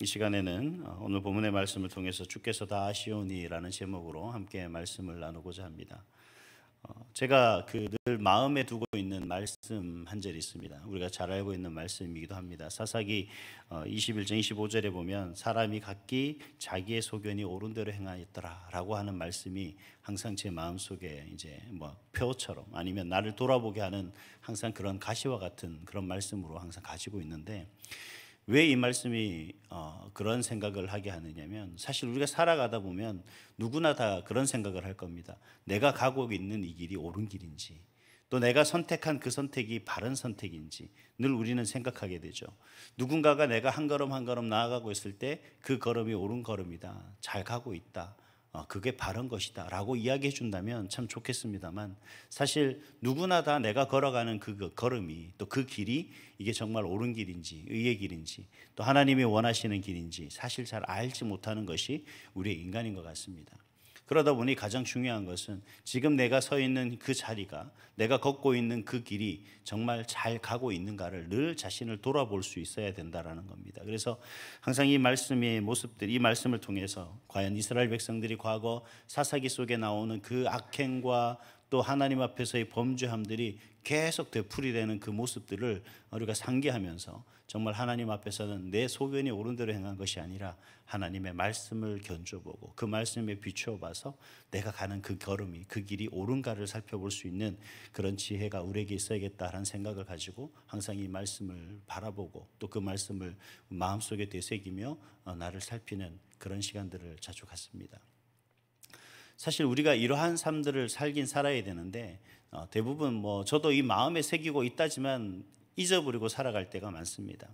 이 시간에는 오늘 본문의 말씀을 통해서 주께서 다 아시오니라는 제목으로 함께 말씀을 나누고자 합니다. 제가 늘 마음에 두고 있는 말씀 한 절이 있습니다. 우리가 잘 알고 있는 말씀이기도 합니다. 사사기 21장 25절에 보면 사람이 각기 자기의 소견이 옳은 대로 행하였더라라고 하는 말씀이 항상 제 마음속에 이제 표처럼 아니면 나를 돌아보게 하는 항상 그런 가시와 같은 그런 말씀으로 항상 가지고 있는데, 왜 이 말씀이 그런 생각을 하게 하느냐면, 사실 우리가 살아가다 보면 누구나 다 그런 생각을 할 겁니다. 내가 가고 있는 이 길이 옳은 길인지, 또 내가 선택한 그 선택이 바른 선택인지 늘 우리는 생각하게 되죠. 누군가가 내가 한 걸음 한 걸음 나아가고 있을 때 그 걸음이 옳은 걸음이다, 잘 가고 있다, 그게 바른 것이다 라고 이야기해 준다면 참 좋겠습니다만, 사실 누구나 다 내가 걸어가는 그 걸음이, 또 그 길이 이게 정말 옳은 길인지, 의의 길인지, 또 하나님이 원하시는 길인지 사실 잘 알지 못하는 것이 우리의 인간인 것 같습니다. 그러다 보니 가장 중요한 것은 지금 내가 서 있는 그 자리가, 내가 걷고 있는 그 길이 정말 잘 가고 있는가를 늘 자신을 돌아볼 수 있어야 된다라는 겁니다. 그래서 항상 이 말씀의 모습들, 이 말씀을 통해서 과연 이스라엘 백성들이 과거 사사기 속에 나오는 그 악행과 또 하나님 앞에서의 범죄함들이 계속 되풀이되는 그 모습들을 우리가 상기하면서 정말 하나님 앞에서는 내 소견이 옳은 대로 행한 것이 아니라 하나님의 말씀을 견줘보고 그 말씀에 비추어 봐서 내가 가는 그 걸음이, 그 길이 옳은가를 살펴볼 수 있는 그런 지혜가 우리에게 있어야겠다라는 생각을 가지고 항상 이 말씀을 바라보고 또 그 말씀을 마음속에 되새기며 나를 살피는 그런 시간들을 자주 갖습니다. 사실 우리가 이러한 삶들을 살긴 살아야 되는데 대부분 저도 이 마음에 새기고 있다지만 잊어버리고 살아갈 때가 많습니다.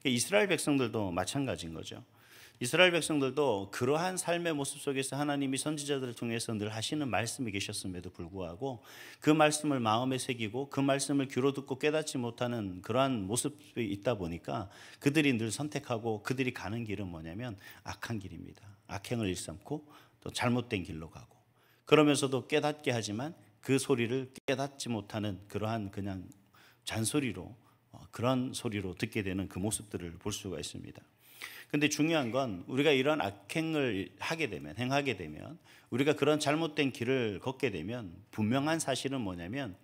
이스라엘 백성들도 마찬가지인 거죠. 이스라엘 백성들도 그러한 삶의 모습 속에서 하나님이 선지자들을 통해서 늘 하시는 말씀이 계셨음에도 불구하고 그 말씀을 마음에 새기고 그 말씀을 귀로 듣고 깨닫지 못하는 그러한 모습이 있다 보니까 그들이 늘 선택하고 그들이 가는 길은 뭐냐면 악한 길입니다. 악행을 일삼고 또 잘못된 길로 가고, 그러면서도 깨닫게 하지만 그 소리를 깨닫지 못하는 그러한 그냥 잔소리로, 그런 소리로 듣게 되는 그 모습들을 볼 수가 있습니다. 그런데 중요한 건 우리가 이런 악행을 행하게 되면, 우리가 그런 잘못된 길을 걷게 되면 분명한 사실은 뭐냐면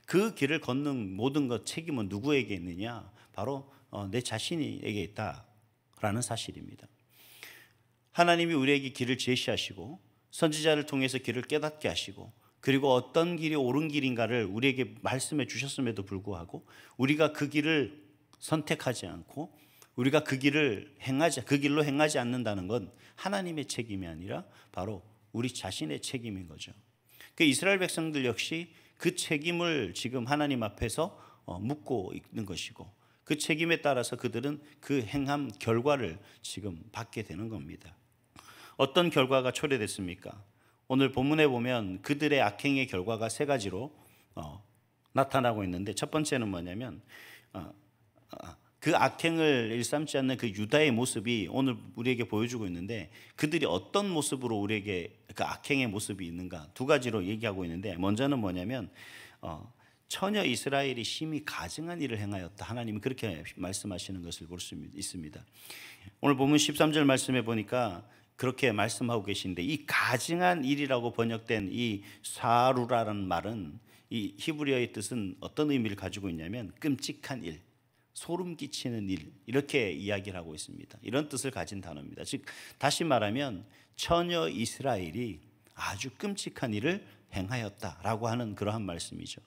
그 길을 걷는 모든 것 책임은 누구에게 있느냐? 바로 내 자신에게 있다라는 사실입니다. 하나님이 우리에게 길을 제시하시고 선지자를 통해서 길을 깨닫게 하시고, 그리고 어떤 길이 옳은 길인가를 우리에게 말씀해 주셨음에도 불구하고 우리가 그 길을 선택하지 않고 우리가 그 길로 행하지 않는다는 건 하나님의 책임이 아니라 바로 우리 자신의 책임인 거죠. 그 이스라엘 백성들 역시 그 책임을 지금 하나님 앞에서 묻고 있는 것이고, 그 책임에 따라서 그들은 그 행함 결과를 지금 받게 되는 겁니다. 어떤 결과가 초래됐습니까? 오늘 본문에 보면 그들의 악행의 결과가 세 가지로 나타나고 있는데, 첫 번째는 뭐냐면 그 악행을 일삼지 않는 그 유다의 모습이 오늘 우리에게 보여주고 있는데, 그들이 어떤 모습으로 우리에게 그 악행의 모습이 있는가 두 가지로 얘기하고 있는데, 먼저는 뭐냐면 처녀 이스라엘이 심히 가증한 일을 행하였다. 하나님이 그렇게 말씀하시는 것을 볼 수 있습니다. 오늘 본문 13절 말씀에 보니까 그렇게 말씀하고 계신데, 이 가증한 일이라고 번역된 이 사루라는 말은 이 히브리어의 뜻은 어떤 의미를 가지고 있냐면 끔찍한 일, 소름 끼치는 일, 이렇게 이야기를 하고 있습니다. 이런 뜻을 가진 단어입니다. 즉 다시 말하면 처녀 이스라엘이 아주 끔찍한 일을 행하였다라고 하는 그러한 말씀이죠.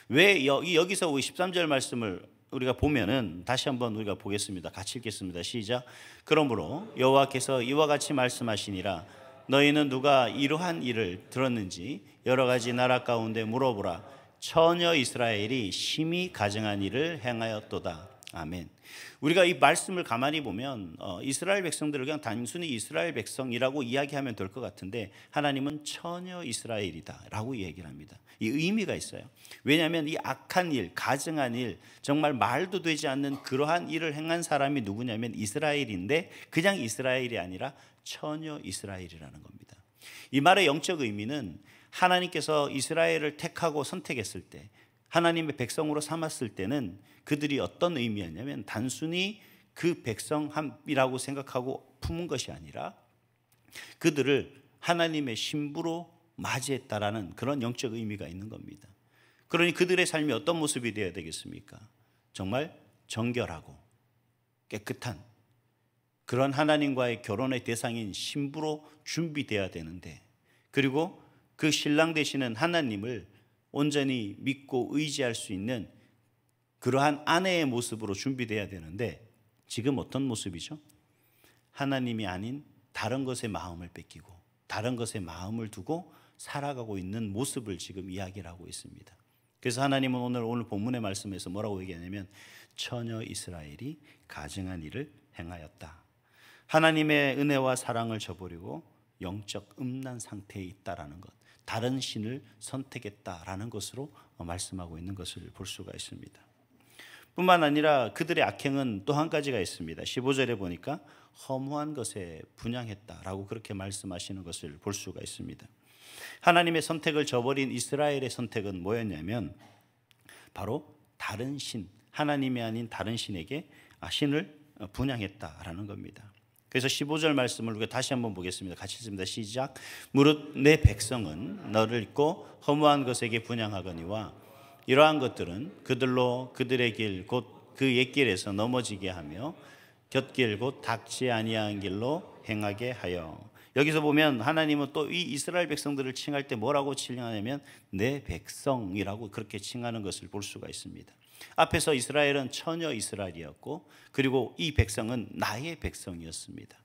왜 여기서 13절 말씀을 우리가 보면은 다시 한번 우리가 보겠습니다. 같이 읽겠습니다. 시작. 그러므로 여호와께서 이와 같이 말씀하시니라. 너희는 누가 이러한 일을 들었는지 여러 가지 나라 가운데 물어보라. 처녀 이스라엘이 심히 가증한 일을 행하였도다. 아멘. 우리가 이 말씀을 가만히 보면 이스라엘 백성들을 그냥 단순히 이스라엘 백성이라고 이야기하면 될 것 같은데, 하나님은 처녀 이스라엘이다 라고 얘기를 합니다. 이 의미가 있어요. 왜냐하면 이 악한 일, 가증한 일, 정말 말도 되지 않는 그러한 일을 행한 사람이 누구냐면 이스라엘인데, 그냥 이스라엘이 아니라 처녀 이스라엘이라는 겁니다. 이 말의 영적 의미는 하나님께서 이스라엘을 택하고 선택했을 때, 하나님의 백성으로 삼았을 때는 그들이 어떤 의미였냐면 단순히 그 백성이라고 생각하고 품은 것이 아니라 그들을 하나님의 신부로 맞이했다라는 그런 영적 의미가 있는 겁니다. 그러니 그들의 삶이 어떤 모습이 되어야 되겠습니까? 정말 정결하고 깨끗한 그런 하나님과의 결혼의 대상인 신부로 준비되어야 되는데, 그리고 그 신랑 되시는 하나님을 온전히 믿고 의지할 수 있는 그러한 아내의 모습으로 준비되어야 되는데, 지금 어떤 모습이죠? 하나님이 아닌 다른 것에 마음을 뺏기고 다른 것에 마음을 두고 살아가고 있는 모습을 지금 이야기를 하고 있습니다. 그래서 하나님은 오늘 본문의 말씀에서 뭐라고 얘기하냐면 처녀 이스라엘이 가증한 일을 행하였다. 하나님의 은혜와 사랑을 저버리고 영적 음란 상태에 있다라는 것, 다른 신을 선택했다라는 것으로 말씀하고 있는 것을 볼 수가 있습니다. 뿐만 아니라 그들의 악행은 또 한 가지가 있습니다. 15절에 보니까 허무한 것에 분향했다라고 그렇게 말씀하시는 것을 볼 수가 있습니다. 하나님의 선택을 저버린 이스라엘의 선택은 뭐였냐면 바로 다른 신, 하나님이 아닌 다른 신에게 신을 분향했다라는 겁니다. 그래서 15절 말씀을 우리가 다시 한번 보겠습니다. 같이 읽습니다. 시작. 무릇 내 백성은 너를 잊고 허무한 것에게 분향하거니와 이러한 것들은 그들로 그들의 길 곧 그 옛길에서 넘어지게 하며 곁길 곧 닥치 아니한 길로 행하게 하여. 여기서 보면 하나님은 또 이 이스라엘 백성들을 칭할 때 뭐라고 칭하냐면 내 백성이라고 그렇게 칭하는 것을 볼 수가 있습니다. 앞에서 이스라엘은 처녀 이스라엘이었고, 그리고 이 백성은 나의 백성이었습니다.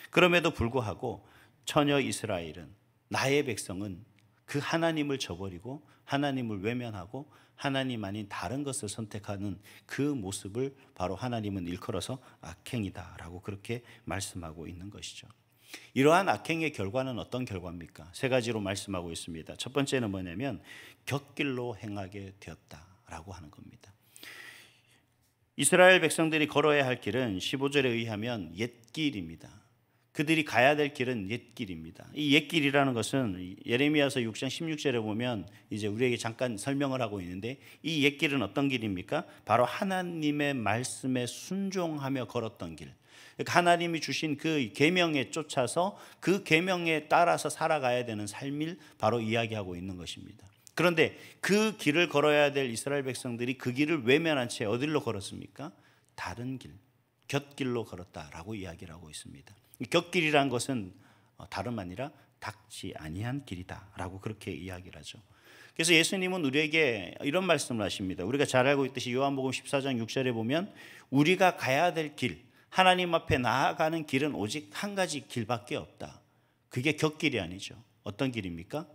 그럼에도 불구하고 처녀 이스라엘은, 나의 백성은 그 하나님을 저버리고 하나님을 외면하고 하나님 아닌 다른 것을 선택하는 그 모습을 바로 하나님은 일컬어서 악행이다라고 그렇게 말씀하고 있는 것이죠. 이러한 악행의 결과는 어떤 결과입니까? 세 가지로 말씀하고 있습니다. 첫 번째는 뭐냐면 곁길로 행하게 되었다라고 하는 겁니다. 이스라엘 백성들이 걸어야 할 길은 15절에 의하면 옛길입니다. 그들이 가야 될 길은 옛길입니다. 이 옛길이라는 것은 예레미야서 6장 16절에 보면 이제 우리에게 잠깐 설명을 하고 있는데, 이 옛길은 어떤 길입니까? 바로 하나님의 말씀에 순종하며 걸었던 길. 그러니까 하나님이 주신 그 계명에 쫓아서 그 계명에 따라서 살아가야 되는 삶을 바로 이야기하고 있는 것입니다. 그런데 그 길을 걸어야 될 이스라엘 백성들이 그 길을 외면한 채 어디로 걸었습니까? 다른 길, 곁길로 걸었다라고 이야기를 하고 있습니다. 곁길이란 것은 다름 아니라 닥치 아니한 길이다라고 그렇게 이야기를 하죠. 그래서 예수님은 우리에게 이런 말씀을 하십니다. 우리가 잘 알고 있듯이 요한복음 14장 6절에 보면 우리가 가야 될 길, 하나님 앞에 나아가는 길은 오직 한 가지 길밖에 없다. 그게 곁길이 아니죠. 어떤 길입니까?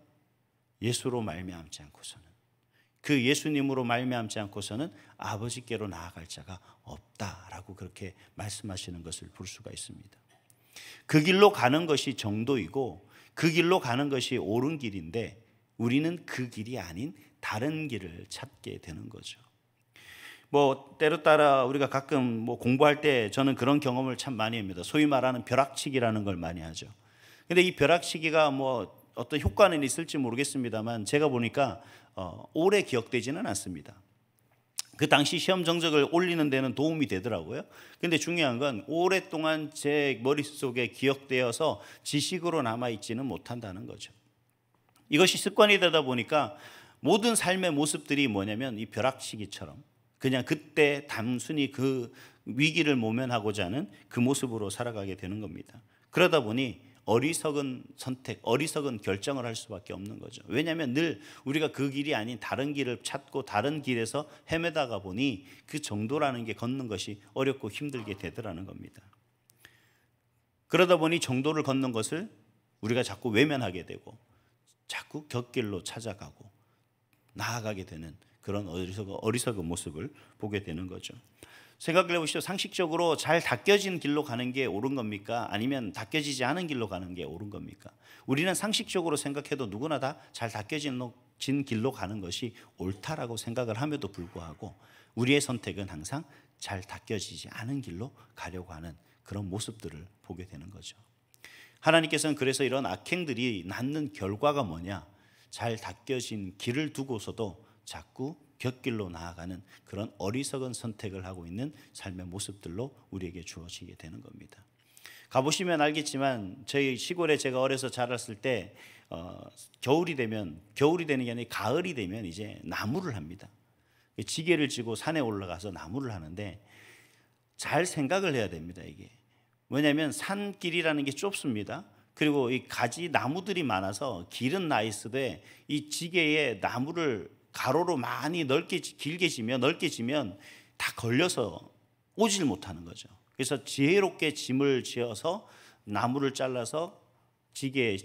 예수로 말미암지 않고서는, 그 예수님으로 말미암지 않고서는 아버지께로 나아갈 자가 없다라고 그렇게 말씀하시는 것을 볼 수가 있습니다. 그 길로 가는 것이 정도이고 그 길로 가는 것이 옳은 길인데, 우리는 그 길이 아닌 다른 길을 찾게 되는 거죠. 때로 따라 우리가 가끔 공부할 때 저는 그런 경험을 참 많이 합니다. 소위 말하는 벼락치기라는 걸 많이 하죠. 근데 이 벼락치기가 어떤 효과는 있을지 모르겠습니다만 제가 보니까 오래 기억되지는 않습니다. 그 당시 시험 정적을 올리는 데는 도움이 되더라고요. 근데 중요한 건 오랫동안 제 머릿속에 기억되어서 지식으로 남아있지는 못한다는 거죠. 이것이 습관이 되다 보니까 모든 삶의 모습들이 뭐냐면 이 벼락치기처럼 그냥 그때 단순히 그 위기를 모면하고자 하는 그 모습으로 살아가게 되는 겁니다. 그러다 보니 어리석은 선택, 어리석은 결정을 할 수밖에 없는 거죠. 왜냐하면 늘 우리가 그 길이 아닌 다른 길을 찾고 다른 길에서 헤매다가 보니 그 정도라는 게 걷는 것이 어렵고 힘들게 되더라는 겁니다. 그러다 보니 정도를 걷는 것을 우리가 자꾸 외면하게 되고 자꾸 곁길로 찾아가고 나아가게 되는 그런 어리석은 모습을 보게 되는 거죠. 생각해 보시죠. 상식적으로 잘 닦여진 길로 가는 게 옳은 겁니까? 아니면 닦여지지 않은 길로 가는 게 옳은 겁니까? 우리는 상식적으로 생각해도 누구나 다 잘 닦여진 길로 가는 것이 옳다라고 생각을 함에도 불구하고 우리의 선택은 항상 잘 닦여지지 않은 길로 가려고 하는 그런 모습들을 보게 되는 거죠. 하나님께서는 그래서 이런 악행들이 낳는 결과가 뭐냐? 잘 닦여진 길을 두고서도 자꾸 곁길로 나아가는 그런 어리석은 선택을 하고 있는 삶의 모습들로 우리에게 주어지게 되는 겁니다. 가보시면 알겠지만 저희 시골에 제가 어려서 자랐을 때 겨울이 되는 게 아니라 가을이 되면 이제 나무를 합니다. 지게를 지고 산에 올라가서 나무를 하는데 잘 생각을 해야 됩니다. 이게 왜냐하면 산길이라는 게 좁습니다. 그리고 이 가지 나무들이 많아서 길은 나 있으되 이 지게에 나무를 가로로 많이 길게 지면 넓게 지면 다 걸려서 오질 못하는 거죠. 그래서 지혜롭게 짐을 지어서 나무를 잘라서 지게에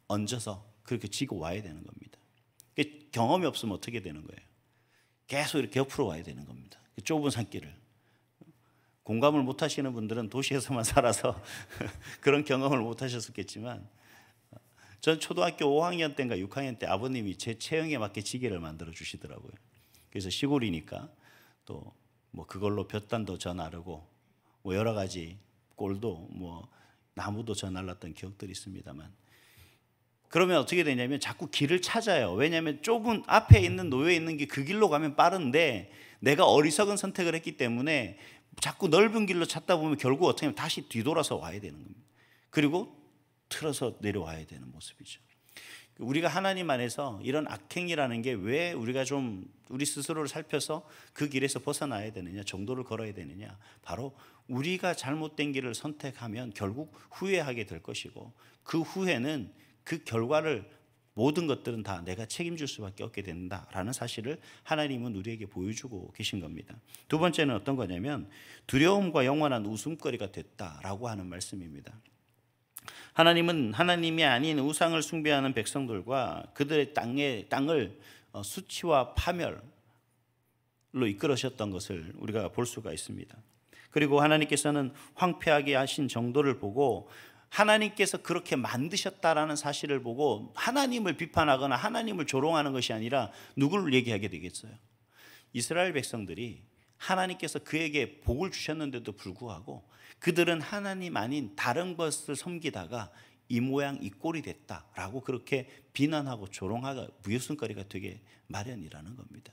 얹어서 그렇게 지고 와야 되는 겁니다. 경험이 없으면 어떻게 되는 거예요? 계속 이렇게 옆으로 와야 되는 겁니다. 좁은 산길을. 공감을 못 하시는 분들은 도시에서만 살아서 그런 경험을 못 하셨겠지만, 전 초등학교 5학년 때인가 6학년 때 아버님이 제 체형에 맞게 지게를 만들어 주시더라고요. 그래서 시골이니까 또 뭐 그걸로 볕단도 저 나르고 뭐 여러 가지 꼴도 뭐 나무도 저 날랐던 기억들이 있습니다만, 그러면 어떻게 되냐면 자꾸 길을 찾아요. 왜냐하면 좁은 앞에 있는 놓여 있는 게 그 길로 가면 빠른데 내가 어리석은 선택을 했기 때문에 자꾸 넓은 길로 찾다 보면 결국 어떻게 하면 다시 뒤돌아서 와야 되는 겁니다. 그리고 틀어서 내려와야 되는 모습이죠. 우리가 하나님 안에서 이런 악행이라는 게 왜 우리가 좀 우리 스스로를 살펴서 그 길에서 벗어나야 되느냐, 정도를 걸어야 되느냐, 바로 우리가 잘못된 길을 선택하면 결국 후회하게 될 것이고, 그 후회는 그 결과를 모든 것들은 다 내가 책임질 수밖에 없게 된다라는 사실을 하나님은 우리에게 보여주고 계신 겁니다. 두 번째는 어떤 거냐면 두려움과 영원한 웃음거리가 됐다라고 하는 말씀입니다. 하나님은 하나님이 아닌 우상을 숭배하는 백성들과 그들의 땅을 수치와 파멸로 이끌으셨던 것을 우리가 볼 수가 있습니다. 그리고 하나님께서는 황폐하게 하신 정도를 보고 하나님께서 그렇게 만드셨다라는 사실을 보고 하나님을 비판하거나 하나님을 조롱하는 것이 아니라 누구를 얘기하게 되겠어요? 이스라엘 백성들이 하나님께서 그에게 복을 주셨는데도 불구하고 그들은 하나님 아닌 다른 것을 섬기다가 이 모양 이 꼴이 됐다라고 그렇게 비난하고 조롱하고 무엇승거리가 되게 마련이라는 겁니다.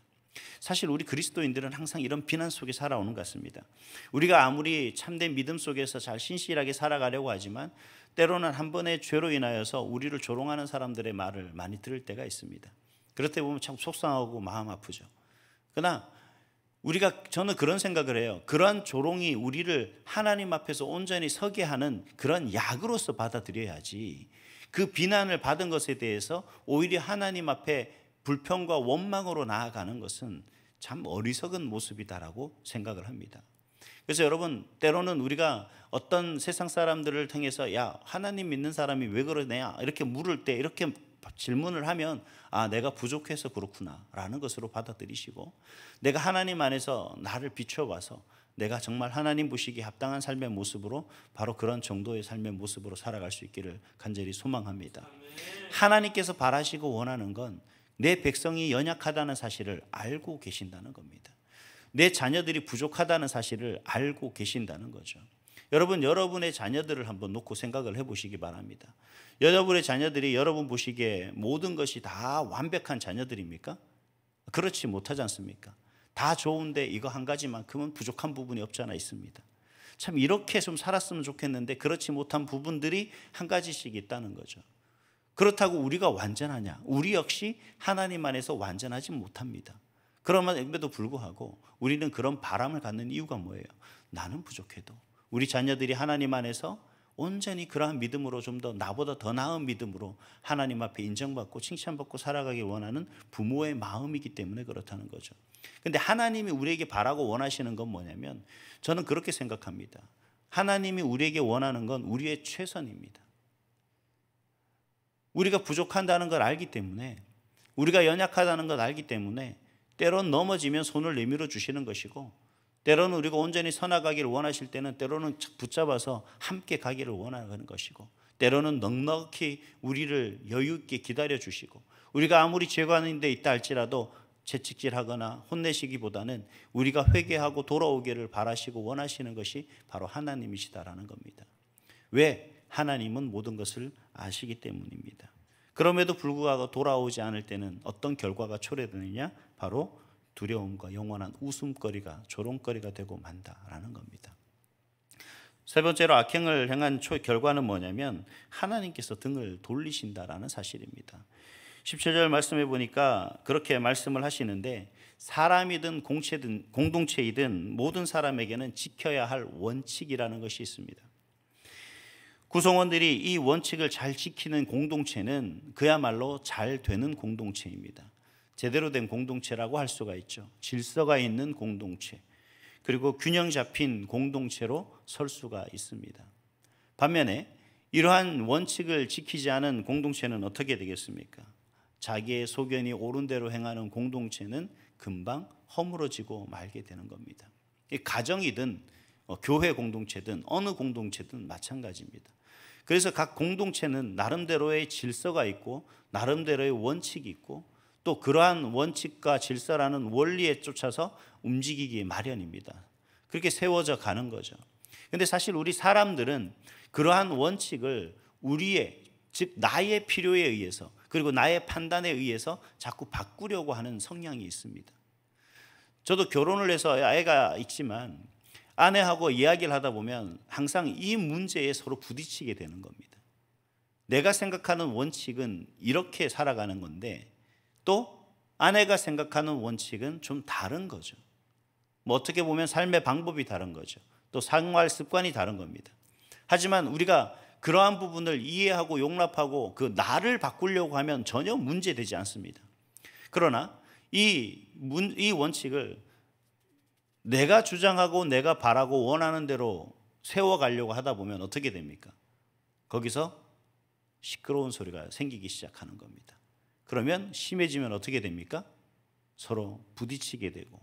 사실 우리 그리스도인들은 항상 이런 비난 속에 살아오는 것 같습니다. 우리가 아무리 참된 믿음 속에서 잘 신실하게 살아가려고 하지만 때로는 한 번의 죄로 인하여서 우리를 조롱하는 사람들의 말을 많이 들을 때가 있습니다. 그럴 때 보면 참 속상하고 마음 아프죠. 그러나 저는 그런 생각을 해요. 그러한 조롱이 우리를 하나님 앞에서 온전히 서게 하는 그런 약으로서 받아들여야지, 그 비난을 받은 것에 대해서 오히려 하나님 앞에 불평과 원망으로 나아가는 것은 참 어리석은 모습이다라고 생각을 합니다. 그래서 여러분, 때로는 우리가 어떤 세상 사람들을 통해서 야, 하나님 믿는 사람이 왜 그러냐 이렇게 물을 때, 이렇게 질문을 하면 아, 내가 부족해서 그렇구나 라는 것으로 받아들이시고, 내가 하나님 안에서 나를 비춰봐서 내가 정말 하나님 보시기에 합당한 삶의 모습으로, 바로 그런 정도의 삶의 모습으로 살아갈 수 있기를 간절히 소망합니다. 하나님께서 바라시고 원하는 건 내 백성이 연약하다는 사실을 알고 계신다는 겁니다. 내 자녀들이 부족하다는 사실을 알고 계신다는 거죠. 여러분, 여러분의 자녀들을 한번 놓고 생각을 해보시기 바랍니다. 여러분의 자녀들이 여러분 보시기에 모든 것이 다 완벽한 자녀들입니까? 그렇지 못하지 않습니까? 다 좋은데 이거 한 가지만큼은 부족한 부분이 없지 않아 있습니다. 참 이렇게 좀 살았으면 좋겠는데 그렇지 못한 부분들이 한 가지씩 있다는 거죠. 그렇다고 우리가 완전하냐? 우리 역시 하나님 안에서 완전하지 못합니다. 그럼에도 불구하고 우리는 그런 바람을 갖는 이유가 뭐예요? 나는 부족해도 우리 자녀들이 하나님 안에서 온전히 그러한 믿음으로, 좀 더 나보다 더 나은 믿음으로 하나님 앞에 인정받고 칭찬받고 살아가길 원하는 부모의 마음이기 때문에 그렇다는 거죠. 근데 하나님이 우리에게 바라고 원하시는 건 뭐냐면, 저는 그렇게 생각합니다. 하나님이 우리에게 원하는 건 우리의 최선입니다. 우리가 부족한다는 걸 알기 때문에, 우리가 연약하다는 걸 알기 때문에 때론 넘어지면 손을 내밀어 주시는 것이고, 때로는 우리가 온전히 선하가기를 원하실 때는 때로는 붙잡아서 함께 가기를 원하는 것이고, 때로는 넉넉히 우리를 여유 있게 기다려 주시고, 우리가 아무리 죄가는 데 있다 할지라도 채찍질하거나 혼내시기보다는 우리가 회개하고 돌아오기를 바라시고 원하시는 것이 바로 하나님이시다라는 겁니다. 왜? 하나님은 모든 것을 아시기 때문입니다. 그럼에도 불구하고 돌아오지 않을 때는 어떤 결과가 초래되느냐? 바로 두려움과 영원한 웃음거리가 조롱거리가 되고 만다라는 겁니다. 세 번째로 악행을 행한 결과는 뭐냐면 하나님께서 등을 돌리신다라는 사실입니다. 17절 말씀해 보니까 그렇게 말씀을 하시는데 사람이든 공동체이든 모든 사람에게는 지켜야 할 원칙이라는 것이 있습니다. 구성원들이 이 원칙을 잘 지키는 공동체는 그야말로 잘 되는 공동체입니다. 제대로 된 공동체라고 할 수가 있죠. 질서가 있는 공동체, 그리고 균형 잡힌 공동체로 설 수가 있습니다. 반면에 이러한 원칙을 지키지 않은 공동체는 어떻게 되겠습니까? 자기의 소견이 옳은 대로 행하는 공동체는 금방 허물어지고 말게 되는 겁니다. 가정이든 교회 공동체든 어느 공동체든 마찬가지입니다. 그래서 각 공동체는 나름대로의 질서가 있고 나름대로의 원칙이 있고 또 그러한 원칙과 질서라는 원리에 쫓아서 움직이기 마련입니다. 그렇게 세워져 가는 거죠. 그런데 사실 우리 사람들은 그러한 원칙을 우리의, 즉 나의 필요에 의해서 그리고 나의 판단에 의해서 자꾸 바꾸려고 하는 성향이 있습니다. 저도 결혼을 해서 아이가 있지만 아내하고 이야기를 하다 보면 항상 이 문제에 서로 부딪히게 되는 겁니다. 내가 생각하는 원칙은 이렇게 살아가는 건데 또 아내가 생각하는 원칙은 좀 다른 거죠. 뭐 어떻게 보면 삶의 방법이 다른 거죠. 또 생활 습관이 다른 겁니다. 하지만 우리가 그러한 부분을 이해하고 용납하고 그 나를 바꾸려고 하면 전혀 문제되지 않습니다. 그러나 이 원칙을 내가 주장하고 내가 바라고 원하는 대로 세워가려고 하다 보면 어떻게 됩니까? 거기서 시끄러운 소리가 생기기 시작하는 겁니다. 그러면 심해지면 어떻게 됩니까? 서로 부딪히게 되고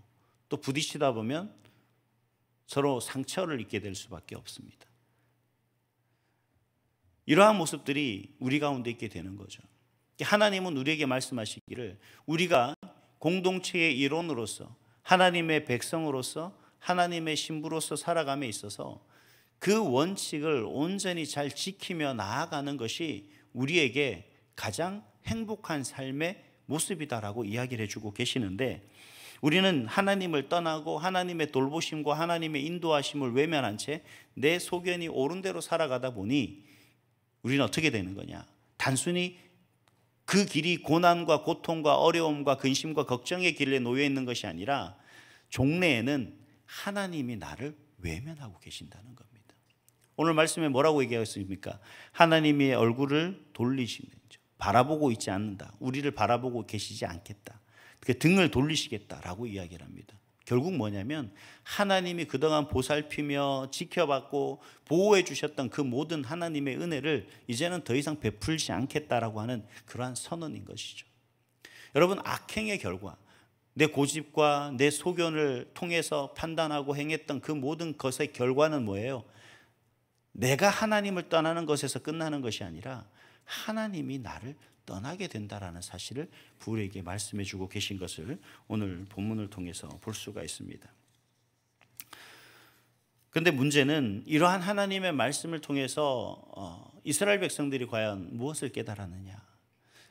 또 부딪히다 보면 서로 상처를 입게 될 수밖에 없습니다. 이러한 모습들이 우리 가운데 있게 되는 거죠. 하나님은 우리에게 말씀하시기를 우리가 공동체의 일원으로서 하나님의 백성으로서 하나님의 신부로서 살아감에 있어서 그 원칙을 온전히 잘 지키며 나아가는 것이 우리에게 가장 행복한 삶의 모습이다라고 이야기를 해주고 계시는데 우리는 하나님을 떠나고 하나님의 돌보심과 하나님의 인도하심을 외면한 채 내 소견이 옳은 대로 살아가다 보니 우리는 어떻게 되는 거냐? 단순히 그 길이 고난과 고통과 어려움과 근심과 걱정의 길에 놓여 있는 것이 아니라 종래에는 하나님이 나를 외면하고 계신다는 겁니다. 오늘 말씀에 뭐라고 얘기하셨습니까? 하나님의 얼굴을 돌리시는 거죠. 바라보고 있지 않는다. 우리를 바라보고 계시지 않겠다. 등을 돌리시겠다라고 이야기를 합니다. 결국 뭐냐면 하나님이 그동안 보살피며 지켜봤고 보호해 주셨던 그 모든 하나님의 은혜를 이제는 더 이상 베풀지 않겠다라고 하는 그러한 선언인 것이죠. 여러분, 악행의 결과, 내 고집과 내 소견을 통해서 판단하고 행했던 그 모든 것의 결과는 뭐예요? 내가 하나님을 떠나는 것에서 끝나는 것이 아니라 하나님이 나를 떠나게 된다라는 사실을 우리에게 말씀해 주고 계신 것을 오늘 본문을 통해서 볼 수가 있습니다. 그런데 문제는 이러한 하나님의 말씀을 통해서 이스라엘 백성들이 과연 무엇을 깨달았느냐,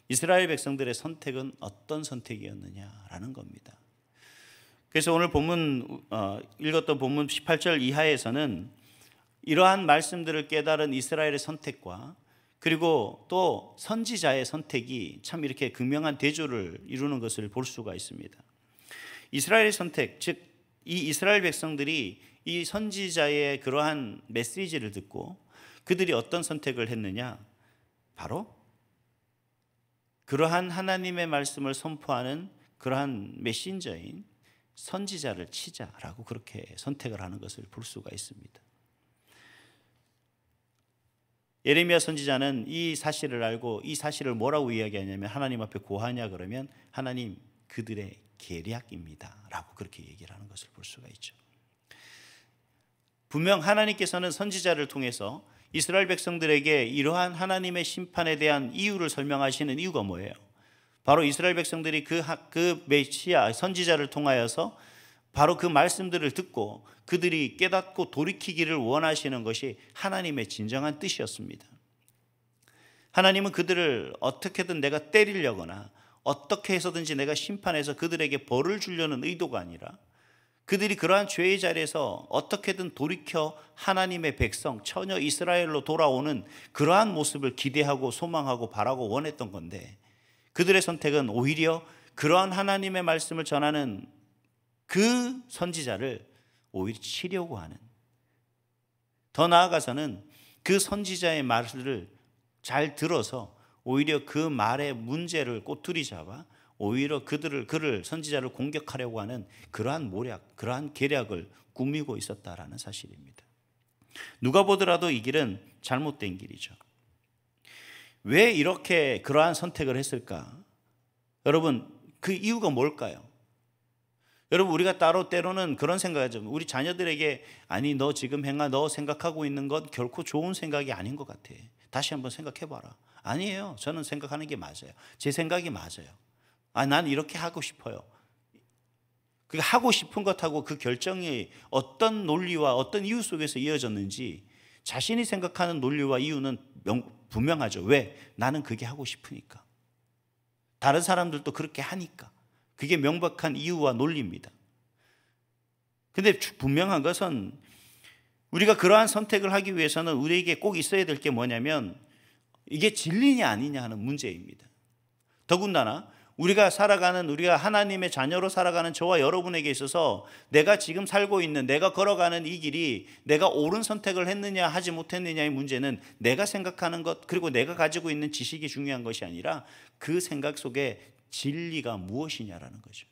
이스라엘 백성들의 선택은 어떤 선택이었느냐라는 겁니다. 그래서 오늘 본문 읽었던 본문 18절 이하에서는 이러한 말씀들을 깨달은 이스라엘의 선택과 그리고 또 선지자의 선택이 참 이렇게 극명한 대조를 이루는 것을 볼 수가 있습니다. 이스라엘의 선택, 즉 이 이스라엘 백성들이 이 선지자의 그러한 메시지를 듣고 그들이 어떤 선택을 했느냐, 바로 그러한 하나님의 말씀을 선포하는 그러한 메신저인 선지자를 치자라고 그렇게 선택을 하는 것을 볼 수가 있습니다. 예레미야 선지자는 이 사실을 알고 이 사실을 뭐라고 이야기하냐면 하나님 앞에 고하냐 그러면 하나님 그들의 계략입니다 라고 그렇게 얘기를 하는 것을 볼 수가 있죠. 분명 하나님께서는 선지자를 통해서 이스라엘 백성들에게 이러한 하나님의 심판에 대한 이유를 설명하시는 이유가 뭐예요? 바로 이스라엘 백성들이 그 메시아 선지자를 통하여서 바로 그 말씀들을 듣고 그들이 깨닫고 돌이키기를 원하시는 것이 하나님의 진정한 뜻이었습니다. 하나님은 그들을 어떻게든 내가 때리려거나 어떻게 해서든지 내가 심판해서 그들에게 벌을 주려는 의도가 아니라 그들이 그러한 죄의 자리에서 어떻게든 돌이켜 하나님의 백성, 처녀 이스라엘로 돌아오는 그러한 모습을 기대하고 소망하고 바라고 원했던 건데, 그들의 선택은 오히려 그러한 하나님의 말씀을 전하는 그 선지자를 오히려 치려고 하는, 더 나아가서는 그 선지자의 말을 잘 들어서 오히려 그 말의 문제를 꼬투리 잡아 오히려 그를 선지자를 공격하려고 하는 그러한 모략, 그러한 계략을 꾸미고 있었다라는 사실입니다. 누가 보더라도 이 길은 잘못된 길이죠. 왜 이렇게 그러한 선택을 했을까? 여러분, 그 이유가 뭘까요? 여러분, 우리가 따로 때로는 그런 생각하죠. 우리 자녀들에게 아니 너 지금 행하 너 생각하고 있는 것 결코 좋은 생각이 아닌 것 같아. 다시 한번 생각해봐라. 아니에요. 저는 생각하는 게 맞아요. 제 생각이 맞아요. 난 이렇게 하고 싶어요. 그 하고 싶은 것하고 그 결정이 어떤 논리와 어떤 이유 속에서 이어졌는지 자신이 생각하는 논리와 이유는 분명하죠. 왜? 나는 그게 하고 싶으니까. 다른 사람들도 그렇게 하니까. 그게 명백한 이유와 논리입니다. 근데 분명한 것은 우리가 그러한 선택을 하기 위해서는 우리에게 꼭 있어야 될 게 뭐냐면 이게 진리냐 아니냐 하는 문제입니다. 더군다나 우리가 하나님의 자녀로 살아가는 저와 여러분에게 있어서 내가 지금 살고 있는, 내가 걸어가는 이 길이 내가 옳은 선택을 했느냐 하지 못했느냐의 문제는 내가 생각하는 것 그리고 내가 가지고 있는 지식이 중요한 것이 아니라 그 생각 속에 진리가 무엇이냐라는 거죠.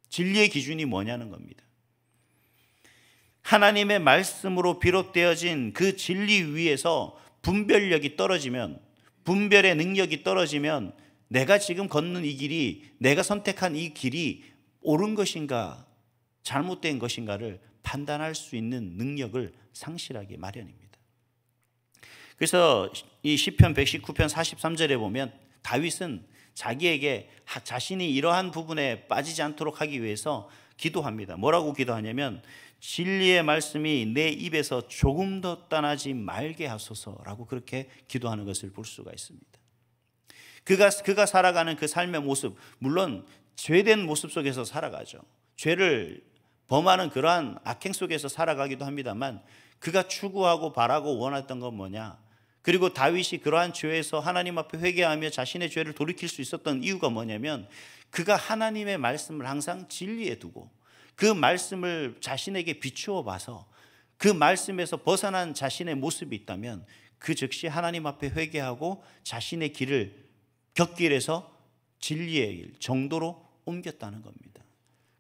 진리의 기준이 뭐냐는 겁니다. 하나님의 말씀으로 비롯되어진 그 진리 위에서 분별력이 떨어지면, 분별의 능력이 떨어지면 내가 지금 걷는 이 길이, 내가 선택한 이 길이 옳은 것인가 잘못된 것인가를 판단할 수 있는 능력을 상실하기 마련입니다. 그래서 이 시편 119편 43절에 보면 다윗은 자기에게 자신이 이러한 부분에 빠지지 않도록 하기 위해서 기도합니다. 뭐라고 기도하냐면 진리의 말씀이 내 입에서 조금 더 떠나지 말게 하소서라고 그렇게 기도하는 것을 볼 수가 있습니다. 그가 살아가는 그 삶의 모습, 물론 죄된 모습 속에서 살아가죠. 죄를 범하는 그러한 악행 속에서 살아가기도 합니다만 그가 추구하고 바라고 원했던 건 뭐냐? 그리고 다윗이 그러한 죄에서 하나님 앞에 회개하며 자신의 죄를 돌이킬 수 있었던 이유가 뭐냐면 그가 하나님의 말씀을 항상 진리에 두고 그 말씀을 자신에게 비추어 봐서 그 말씀에서 벗어난 자신의 모습이 있다면 그 즉시 하나님 앞에 회개하고 자신의 길을 곁길에서 진리의 길, 정도로 옮겼다는 겁니다.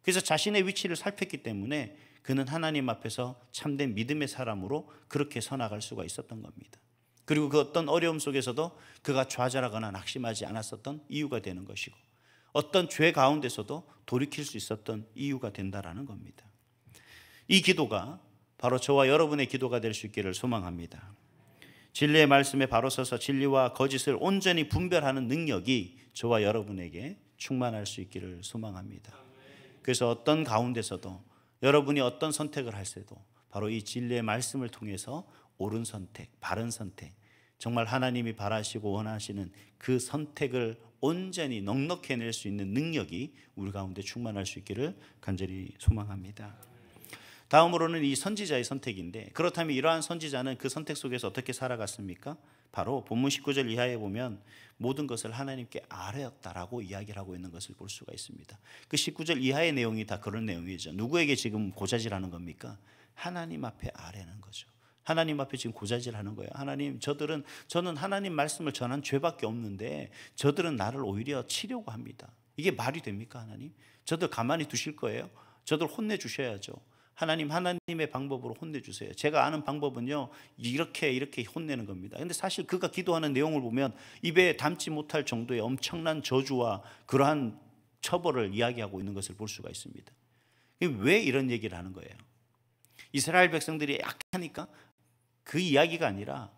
그래서 자신의 위치를 살폈기 때문에 그는 하나님 앞에서 참된 믿음의 사람으로 그렇게 서나갈 수가 있었던 겁니다. 그리고 그 어떤 어려움 속에서도 그가 좌절하거나 낙심하지 않았었던 이유가 되는 것이고 어떤 죄 가운데서도 돌이킬 수 있었던 이유가 된다라는 겁니다. 이 기도가 바로 저와 여러분의 기도가 될 수 있기를 소망합니다. 진리의 말씀에 바로 서서 진리와 거짓을 온전히 분별하는 능력이 저와 여러분에게 충만할 수 있기를 소망합니다. 그래서 어떤 가운데서도 여러분이 어떤 선택을 할 때도 바로 이 진리의 말씀을 통해서 옳은 선택, 바른 선택, 정말 하나님이 바라시고 원하시는 그 선택을 온전히 넉넉히 해낼 수 있는 능력이 우리 가운데 충만할 수 있기를 간절히 소망합니다. 다음으로는 이 선지자의 선택인데, 그렇다면 이러한 선지자는 그 선택 속에서 어떻게 살아갔습니까? 바로 본문 19절 이하에 보면 모든 것을 하나님께 아뢰었다라고 이야기를 하고 있는 것을 볼 수가 있습니다. 그 19절 이하의 내용이 다 그런 내용이죠. 누구에게 지금 고자질하는 겁니까? 하나님 앞에 아뢰는 거죠. 하나님 앞에 지금 고자질하는 거예요. 하나님, 저는 하나님 말씀을 전한 죄밖에 없는데 저들은 나를 오히려 치려고 합니다. 이게 말이 됩니까, 하나님? 저들 가만히 두실 거예요? 저들 혼내주셔야죠. 하나님의 방법으로 혼내주세요. 제가 아는 방법은요, 이렇게 혼내는 겁니다. 근데 사실 그가 기도하는 내용을 보면 입에 담지 못할 정도의 엄청난 저주와 그러한 처벌을 이야기하고 있는 것을 볼 수가 있습니다. 왜 이런 얘기를 하는 거예요? 이스라엘 백성들이 약하니까? 그 이야기가 아니라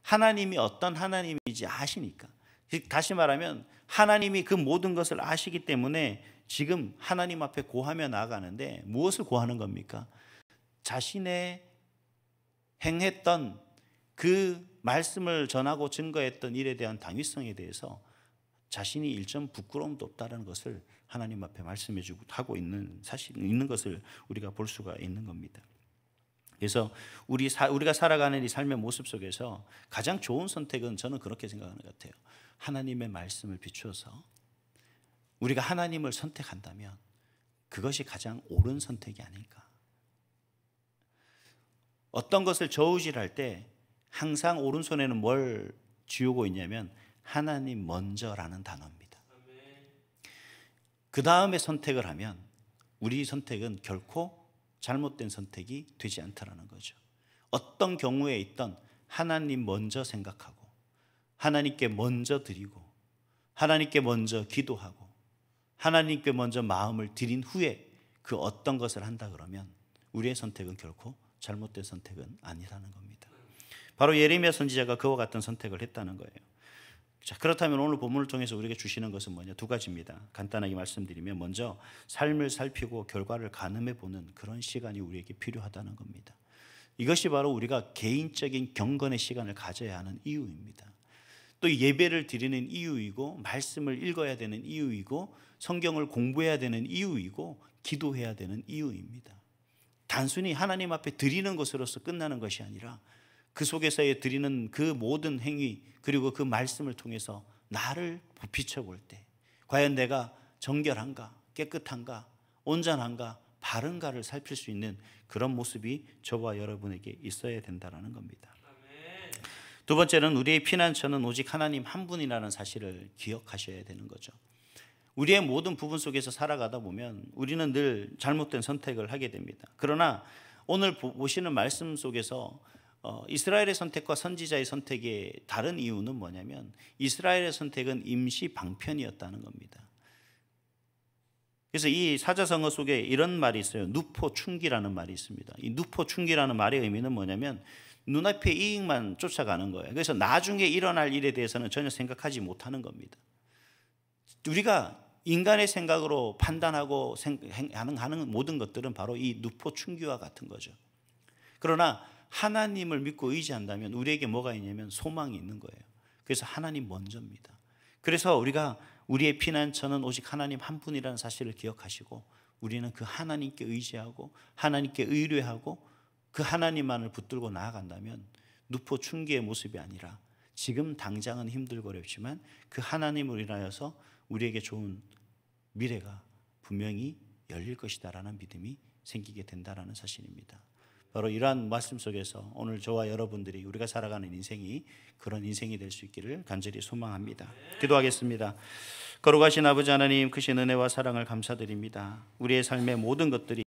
하나님이 어떤 하나님인지 아시니까. 다시 말하면 하나님이 그 모든 것을 아시기 때문에 지금 하나님 앞에 고하며 나아가는데 무엇을 고하는 겁니까? 자신의 행했던 그 말씀을 전하고 증거했던 일에 대한 당위성에 대해서 자신이 일점 부끄러움도 없다는 것을 하나님 앞에 말씀해 주고 하고 있는 사실 있는 것을 우리가 볼 수가 있는 겁니다. 그래서 우리가 살아가는 이 삶의 모습 속에서 가장 좋은 선택은 저는 그렇게 생각하는 것 같아요. 하나님의 말씀을 비추어서 우리가 하나님을 선택한다면 그것이 가장 옳은 선택이 아닐까. 어떤 것을 저우질할 때 항상 오른손에는 뭘 쥐우고 있냐면 하나님 먼저라는 단어입니다. 그 다음에 선택을 하면 우리 선택은 결코 잘못된 선택이 되지 않다라는 거죠. 어떤 경우에 있던 하나님 먼저 생각하고 하나님께 먼저 드리고 하나님께 먼저 기도하고 하나님께 먼저 마음을 드린 후에 그 어떤 것을 한다 그러면 우리의 선택은 결코 잘못된 선택은 아니라는 겁니다. 바로 예레미야 선지자가 그와 같은 선택을 했다는 거예요. 자, 그렇다면 오늘 본문을 통해서 우리에게 주시는 것은 뭐냐? 두 가지입니다. 간단하게 말씀드리면 먼저 삶을 살피고 결과를 가늠해 보는 그런 시간이 우리에게 필요하다는 겁니다. 이것이 바로 우리가 개인적인 경건의 시간을 가져야 하는 이유입니다. 또 예배를 드리는 이유이고 말씀을 읽어야 되는 이유이고 성경을 공부해야 되는 이유이고 기도해야 되는 이유입니다. 단순히 하나님 앞에 드리는 것으로서 끝나는 것이 아니라 그 속에서의 드리는 그 모든 행위 그리고 그 말씀을 통해서 나를 비춰볼 때 과연 내가 정결한가, 깨끗한가, 온전한가, 바른가를 살필 수 있는 그런 모습이 저와 여러분에게 있어야 된다는 겁니다. 두 번째는 우리의 피난처는 오직 하나님 한 분이라는 사실을 기억하셔야 되는 거죠. 우리의 모든 부분 속에서 살아가다 보면 우리는 늘 잘못된 선택을 하게 됩니다. 그러나 오늘 보시는 말씀 속에서 이스라엘의 선택과 선지자의 선택의 다른 이유는 뭐냐면 이스라엘의 선택은 임시 방편이었다는 겁니다. 그래서 이 사자성어 속에 이런 말이 있어요. 누포충기라는 말이 있습니다. 이 누포충기라는 말의 의미는 뭐냐면 눈앞의 이익만 쫓아가는 거예요. 그래서 나중에 일어날 일에 대해서는 전혀 생각하지 못하는 겁니다. 우리가 인간의 생각으로 판단하고 하는 모든 것들은 바로 이 누포충기와 같은 거죠. 그러나 하나님을 믿고 의지한다면 우리에게 뭐가 있냐면 소망이 있는 거예요. 그래서 하나님 먼저입니다. 그래서 우리가 우리의 피난처는 오직 하나님 한 분이라는 사실을 기억하시고 우리는 그 하나님께 의지하고 하나님께 의뢰하고 그 하나님만을 붙들고 나아간다면 누포충기의 모습이 아니라 지금 당장은 힘들고 어렵지만 그 하나님을 인하여서 우리에게 좋은 미래가 분명히 열릴 것이다라는 믿음이 생기게 된다라는 사실입니다. 바로 이러한 말씀 속에서 오늘 저와 여러분들이 우리가 살아가는 인생이 그런 인생이 될 수 있기를 간절히 소망합니다. 기도하겠습니다. 거룩하신 아버지 하나님, 크신 은혜와 사랑을 감사드립니다. 우리의 삶의 모든 것들이